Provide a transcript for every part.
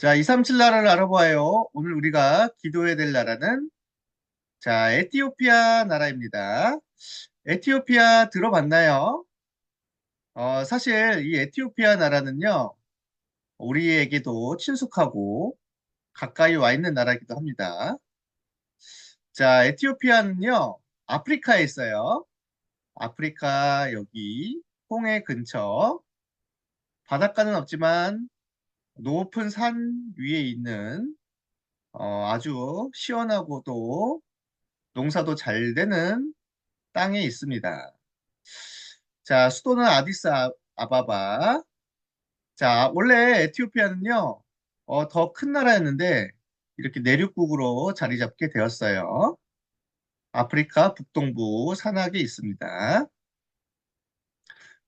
자, 237 나라를 알아보아요. 오늘 우리가 기도해야 될 나라는 자, 에티오피아 나라입니다. 에티오피아 들어봤나요? 사실 이 에티오피아 나라는요, 우리에게도 친숙하고 가까이 와 있는 나라이기도 합니다. 자, 에티오피아는요, 아프리카에 있어요. 아프리카 여기 홍해 근처 바닷가는 없지만 높은 산 위에 있는 아주 시원하고도 농사도 잘 되는 땅에 있습니다. 자, 수도는 아바바. 자, 원래 에티오피아는요, 더 큰 나라였는데, 이렇게 내륙국으로 자리 잡게 되었어요. 아프리카 북동부 산악에 있습니다.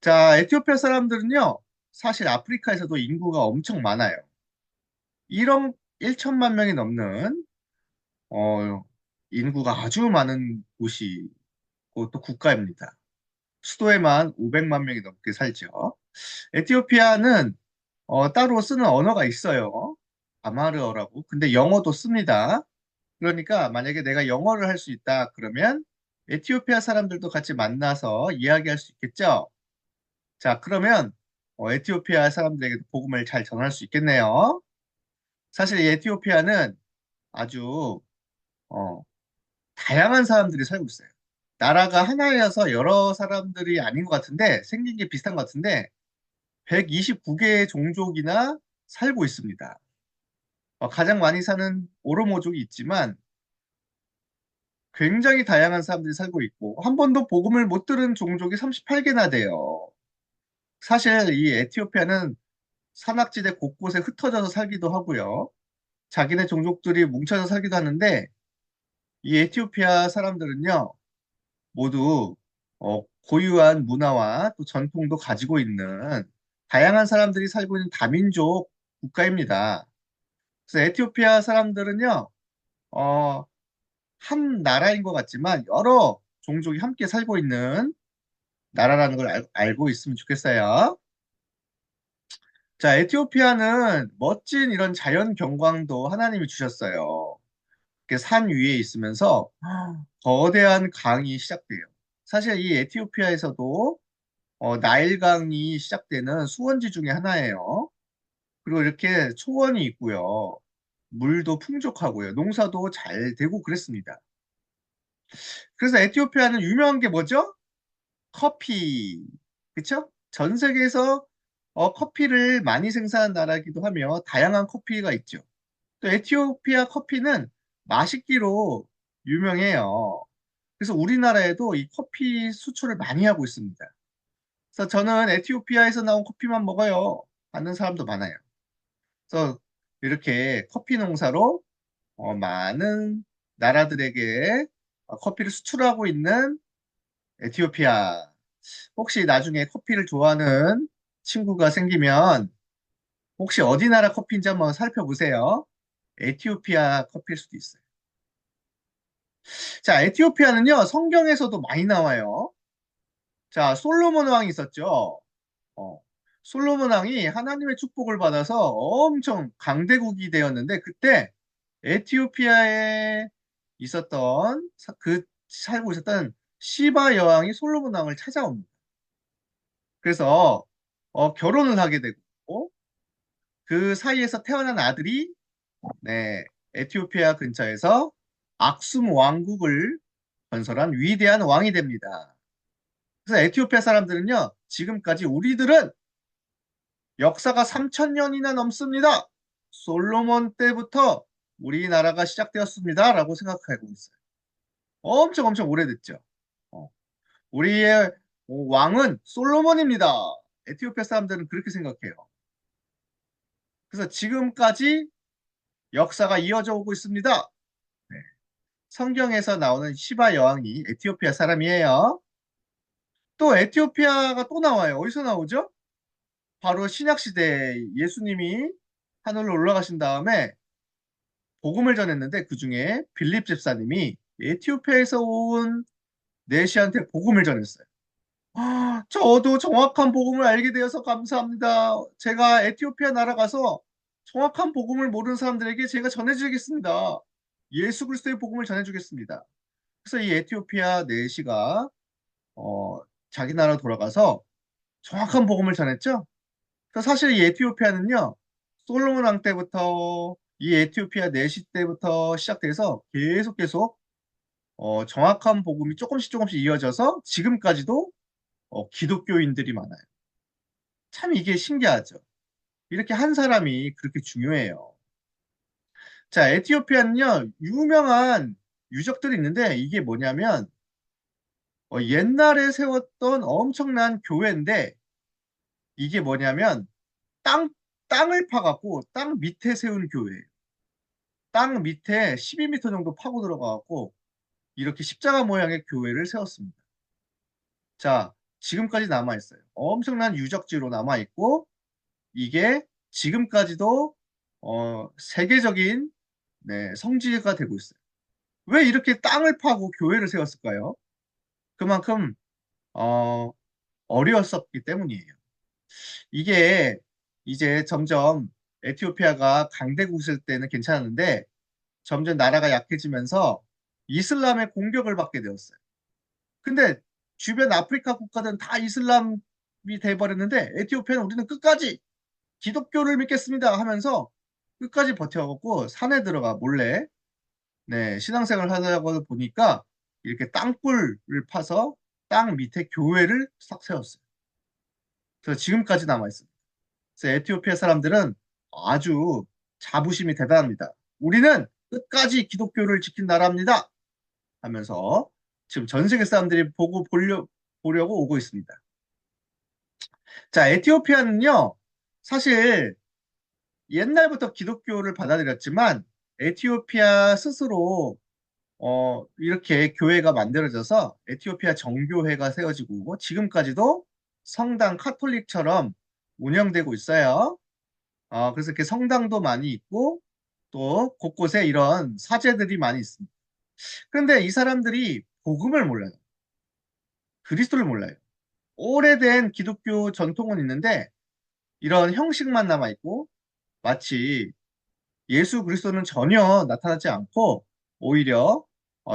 자, 에티오피아 사람들은요, 사실 아프리카에서도 인구가 엄청 많아요. 1억 1천만 명이 넘는, 어, 인구가 아주 많은 곳이, 또 국가입니다. 수도에만 500만 명이 넘게 살죠. 에티오피아는 따로 쓰는 언어가 있어요. 아마르어라고. 근데 영어도 씁니다. 그러니까 만약에 내가 영어를 할 수 있다 그러면 에티오피아 사람들도 같이 만나서 이야기할 수 있겠죠. 자, 그러면 에티오피아 사람들에게 복음을 잘 전할 수 있겠네요. 사실 이 에티오피아는 아주 어, 다양한 사람들이 살고 있어요. 나라가 하나여서 여러 사람들이 아닌 것 같은데 생긴 게 비슷한 것 같은데 129개의 종족이나 살고 있습니다. 가장 많이 사는 오로모족이 있지만 굉장히 다양한 사람들이 살고 있고 한 번도 복음을 못 들은 종족이 38개나 돼요. 사실 이 에티오피아는 산악지대 곳곳에 흩어져서 살기도 하고요. 자기네 종족들이 뭉쳐서 살기도 하는데 이 에티오피아 사람들은요 모두 고유한 문화와 또 전통도 가지고 있는 다양한 사람들이 살고 있는 다민족 국가입니다. 그래서 에티오피아 사람들은요, 어, 한 나라인 것 같지만 여러 종족이 함께 살고 있는 나라라는 걸 알고 있으면 좋겠어요. 자, 에티오피아는 멋진 이런 자연 경관도 하나님이 주셨어요. 이렇게 산 위에 있으면서 거대한 강이 시작돼요. 사실 이 에티오피아에서도 나일강이 시작되는 수원지 중에 하나예요. 그리고 이렇게 초원이 있고요. 물도 풍족하고요. 농사도 잘 되고 그랬습니다. 그래서 에티오피아는 유명한 게 뭐죠? 커피. 그쵸? 전 세계에서 커피를 많이 생산한 나라이기도 하며 다양한 커피가 있죠. 또 에티오피아 커피는 맛있기로 유명해요. 그래서 우리나라에도 이 커피 수출을 많이 하고 있습니다. 그래서 저는 에티오피아에서 나온 커피만 먹어요. 하는 사람도 많아요. 그래서 이렇게 커피 농사로 많은 나라들에게 커피를 수출하고 있는 에티오피아. 혹시 나중에 커피를 좋아하는 친구가 생기면 혹시 어디 나라 커피인지 한번 살펴보세요. 에티오피아 커피일 수도 있어요. 자, 에티오피아는요, 성경에서도 많이 나와요. 자, 솔로몬 왕이 있었죠. 어, 솔로몬 왕이 하나님의 축복을 받아서 엄청 강대국이 되었는데 그때 에티오피아에 있었던 살고 있었던 시바 여왕이 솔로몬 왕을 찾아옵니다. 그래서 결혼을 하게 되고 그 사이에서 태어난 아들이 네, 에티오피아 근처에서 악숨 왕국을 건설한 위대한 왕이 됩니다. 그래서 에티오피아 사람들은요, 지금까지 우리들은 역사가 3,000년이나 넘습니다. 솔로몬 때부터 우리나라가 시작되었습니다. 라고 생각하고 있어요. 엄청 엄청 오래됐죠. 어, 우리의 왕은 솔로몬입니다. 에티오피아 사람들은 그렇게 생각해요. 그래서 지금까지 역사가 이어져 오고 있습니다. 네. 성경에서 나오는 시바 여왕이 에티오피아 사람이에요. 또 에티오피아가 또 나와요. 어디서 나오죠? 바로 신약시대 예수님이 하늘로 올라가신 다음에 복음을 전했는데 그중에 빌립 집사님이 에티오피아에서 온 내시한테 복음을 전했어요. 저도 정확한 복음을 알게 되어서 감사합니다. 제가 에티오피아 나라 가서 정확한 복음을 모르는 사람들에게 제가 전해주겠습니다. 예수 그리스도의 복음을 전해주겠습니다. 그래서 이 에티오피아 내시가 어, 자기 나라 돌아가서 정확한 복음을 전했죠. 그래서 사실 이 에티오피아는요, 솔로몬 왕 때부터 이 에티오피아 내시 때부터 시작돼서 계속 정확한 복음이 조금씩 이어져서 지금까지도 기독교인들이 많아요. 참 이게 신기하죠. 이렇게 한 사람이 그렇게 중요해요. 자, 에티오피아는요, 유명한 유적들이 있는데 이게 뭐냐면 옛날에 세웠던 엄청난 교회인데 이게 뭐냐면 땅, 땅을 파갖고 땅 밑에 세운 교회예요. 땅 밑에 12m 정도 파고 들어가갖고 이렇게 십자가 모양의 교회를 세웠습니다. 자, 지금까지 남아있어요. 엄청난 유적지로 남아있고 이게 지금까지도 세계적인 네, 성지가 되고 있어요. 왜 이렇게 땅을 파고 교회를 세웠을까요? 그만큼 어, 어려웠었기 때문이에요. 이게 이제 점점 에티오피아가 강대국 있을 때는 괜찮았는데 점점 나라가 약해지면서 이슬람의 공격을 받게 되었어요. 근데 주변 아프리카 국가들은 다 이슬람이 돼버렸는데 에티오피아는 우리는 끝까지 기독교를 믿겠습니다 하면서 끝까지 버텨갖고 산에 들어가 몰래 네, 신앙생활 하다가 보니까 이렇게 땅굴을 파서 땅 밑에 교회를 싹 세웠어요. 그래서 지금까지 남아있습니다. 그래서 에티오피아 사람들은 아주 자부심이 대단합니다. 우리는 끝까지 기독교를 지킨 나라입니다. 하면서 지금 전 세계 사람들이 보려고 오고 있습니다. 자, 에티오피아는요, 사실 옛날부터 기독교를 받아들였지만 에티오피아 스스로 이렇게 교회가 만들어져서 에티오피아 정교회가 세워지고 지금까지도 성당 카톨릭처럼 운영되고 있어요. 그래서 이렇게 성당도 많이 있고 또 곳곳에 이런 사제들이 많이 있습니다. 그런데 이 사람들이 복음을 몰라요. 그리스도를 몰라요. 오래된 기독교 전통은 있는데 이런 형식만 남아 있고 마치 예수 그리스도는 전혀 나타나지 않고 오히려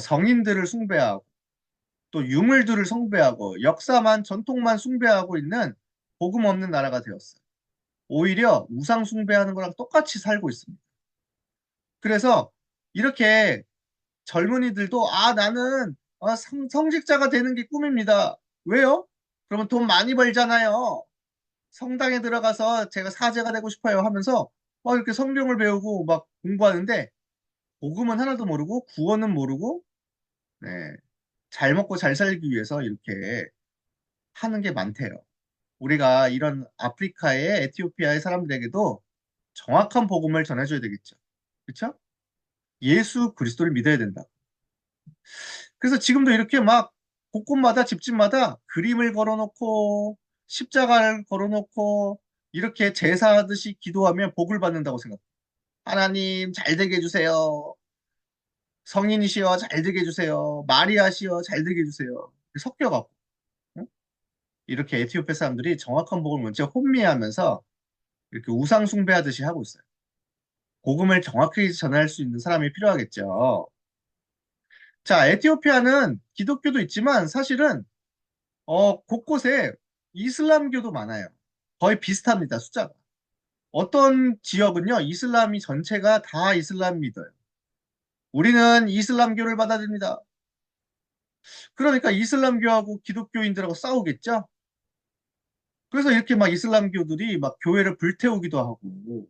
성인들을 숭배하고 또 유물들을 숭배하고 역사만 전통만 숭배하고 있는 복음 없는 나라가 되었어요. 오히려 우상 숭배하는 거랑 똑같이 살고 있습니다. 그래서 이렇게 젊은이들도 나는 성직자가 되는 게 꿈입니다. 왜요? 그러면 돈 많이 벌잖아요. 성당에 들어가서 제가 사제가 되고 싶어요 하면서 막 이렇게 성경을 배우고 막 공부하는데 복음은 하나도 모르고 구원은 모르고 네, 잘 먹고 잘 살기 위해서 이렇게 하는 게 많대요. 우리가 이런 아프리카의 에티오피아의 사람들에게도 정확한 복음을 전해줘야 되겠죠. 그렇죠? 예수 그리스도를 믿어야 된다. 그래서 지금도 이렇게 막 곳곳마다 집집마다 그림을 걸어놓고 십자가를 걸어놓고 이렇게 제사하듯이 기도하면 복을 받는다고 생각해요. 하나님 잘 되게 해주세요. 성인이시여 잘 되게 해주세요. 마리아시여 잘 되게 해주세요. 섞여갖고 응? 이렇게 에티오피아 사람들이 정확한 복을 먼저 혼미하면서 이렇게 우상 숭배하듯이 하고 있어요. 복음을 정확히 전할 수 있는 사람이 필요하겠죠. 자, 에티오피아는 기독교도 있지만 사실은 곳곳에 이슬람교도 많아요. 거의 비슷합니다, 숫자가. 어떤 지역은요, 이슬람이 전체가 다 이슬람 믿어요. 우리는 이슬람교를 받아들입니다. 그러니까 이슬람교하고 기독교인들하고 싸우겠죠? 그래서 이렇게 막 이슬람교들이 막 교회를 불태우기도 하고,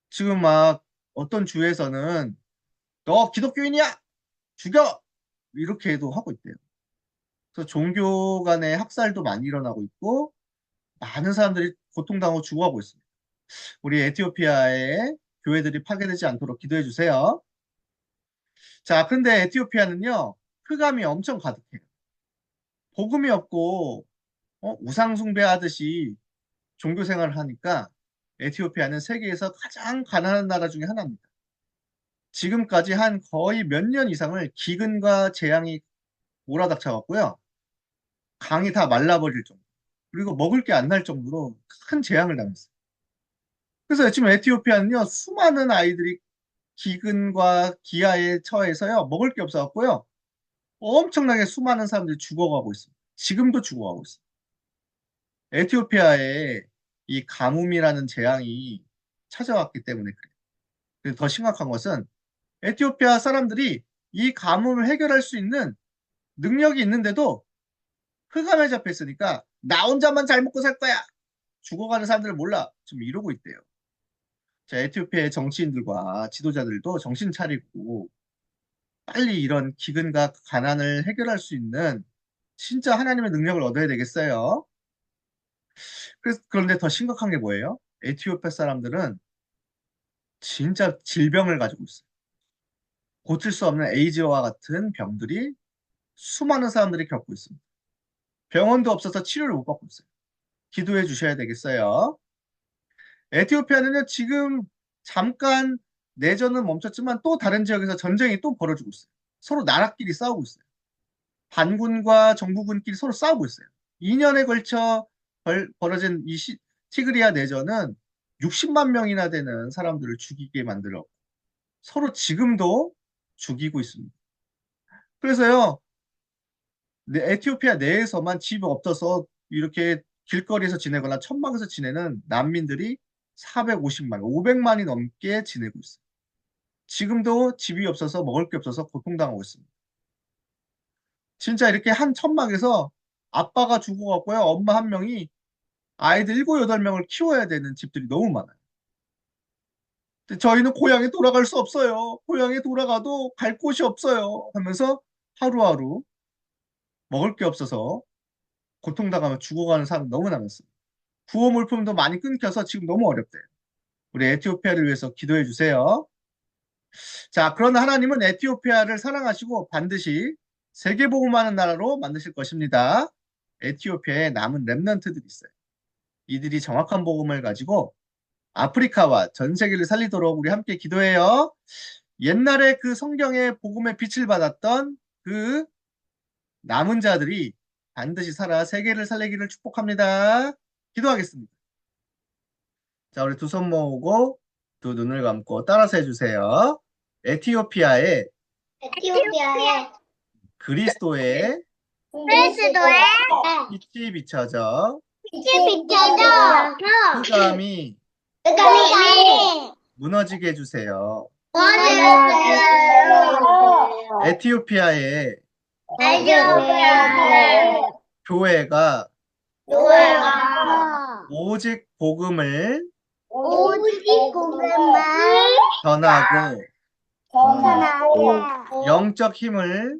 지금 막 어떤 주에서는 너 기독교인이야! 죽여! 이렇게도 하고 있대요. 그래서 종교 간의 학살도 많이 일어나고 있고, 많은 사람들이 고통당하고 죽어가고 있습니다. 우리 에티오피아의 교회들이 파괴되지 않도록 기도해 주세요. 자, 근데 에티오피아는요, 흑암이 엄청 가득해요. 복음이 없고, 우상 숭배하듯이 종교 생활을 하니까 에티오피아는 세계에서 가장 가난한 나라 중에 하나입니다. 지금까지 한 거의 몇 년 이상을 기근과 재앙이 몰아닥쳐갖고요. 강이 다 말라버릴 정도. 그리고 먹을 게 안 날 정도로 큰 재앙을 당했어요. 그래서 지금 에티오피아는요, 수많은 아이들이 기근과 기아에 처해서요, 먹을 게 없어갖고요, 엄청나게 수많은 사람들이 죽어가고 있습니다. 지금도 죽어가고 있습니다. 에티오피아에 이 가뭄이라는 재앙이 찾아왔기 때문에 그래요. 그리고 더 심각한 것은 에티오피아 사람들이 이 가뭄을 해결할 수 있는 능력이 있는데도 흑암에 잡혀 있으니까 나 혼자만 잘 먹고 살 거야. 죽어가는 사람들을 몰라. 지금 이러고 있대요. 자, 에티오피아의 정치인들과 지도자들도 정신 차리고 빨리 이런 기근과 가난을 해결할 수 있는 진짜 하나님의 능력을 얻어야 되겠어요. 그런데 더 심각한 게 뭐예요? 에티오피아 사람들은 진짜 질병을 가지고 있어요. 고칠 수 없는 에이즈와 같은 병들이 수많은 사람들이 겪고 있습니다. 병원도 없어서 치료를 못 받고 있어요. 기도해 주셔야 되겠어요. 에티오피아는요, 지금 잠깐 내전은 멈췄지만 또 다른 지역에서 전쟁이 또 벌어지고 있어요. 서로 나라끼리 싸우고 있어요. 반군과 정부군끼리 서로 싸우고 있어요. 2년에 걸쳐 벌어진 이 티그리아 내전은 60만 명이나 되는 사람들을 죽이게 만들어 서로 지금도 죽이고 있습니다. 그래서요, 에티오피아 내에서만 집이 없어서 이렇게 길거리에서 지내거나 천막에서 지내는 난민들이 450만, 500만이 넘게 지내고 있어요. 지금도 집이 없어서 먹을 게 없어서 고통당하고 있습니다. 진짜 이렇게 한 천막에서 아빠가 죽어갖고요, 엄마 한 명이 아이들 7, 8명을 키워야 되는 집들이 너무 많아요. 근데 저희는 고향에 돌아갈 수 없어요. 고향에 돌아가도 갈 곳이 없어요. 하면서 하루하루 먹을 게 없어서 고통당하며 죽어가는 사람 너무 많았어요. 구호 물품도 많이 끊겨서 지금 너무 어렵대요. 우리 에티오피아를 위해서 기도해 주세요. 자, 그러나 하나님은 에티오피아를 사랑하시고 반드시 세계복음하는 나라로 만드실 것입니다. 에티오피아에 남은 렘넌트들이 있어요. 이들이 정확한 복음을 가지고 아프리카와 전 세계를 살리도록 우리 함께 기도해요. 옛날에 그 성경의 복음의 빛을 받았던 그 남은 자들이 반드시 살아 세계를 살리기를 축복합니다. 기도하겠습니다. 자, 우리 두 손 모으고 두 눈을 감고 따라서 해주세요. 에티오피아에 에티오피아의 그리스도의 그리스도의 빛이 비춰져 빛이 비춰져 흑암이 흑암이 무너지게 해주세요. 무너졌어요. 에티오피아의 에티오피아의 교회가 교회가 오직 복음을 오직 복음을 전하고 전하고 영적 힘을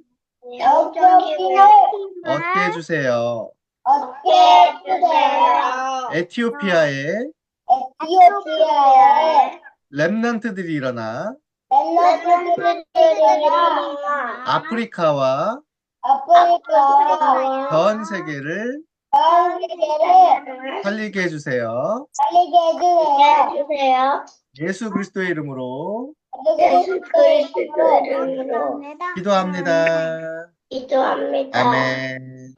영적 힘을 얻게 해주세요. 얻게 해주세요. 에티오피아의 에티오피아의 렘넌트들이 일어나 렘넌트들이 아프리카와 아프리카 전 세계를 전 세계를 살리게 해주세요. 살리게 해주세요. 예수 그리스도의 이름으로 예수 그리스도 이름으로 기도합니다. 기도합니다. 아멘.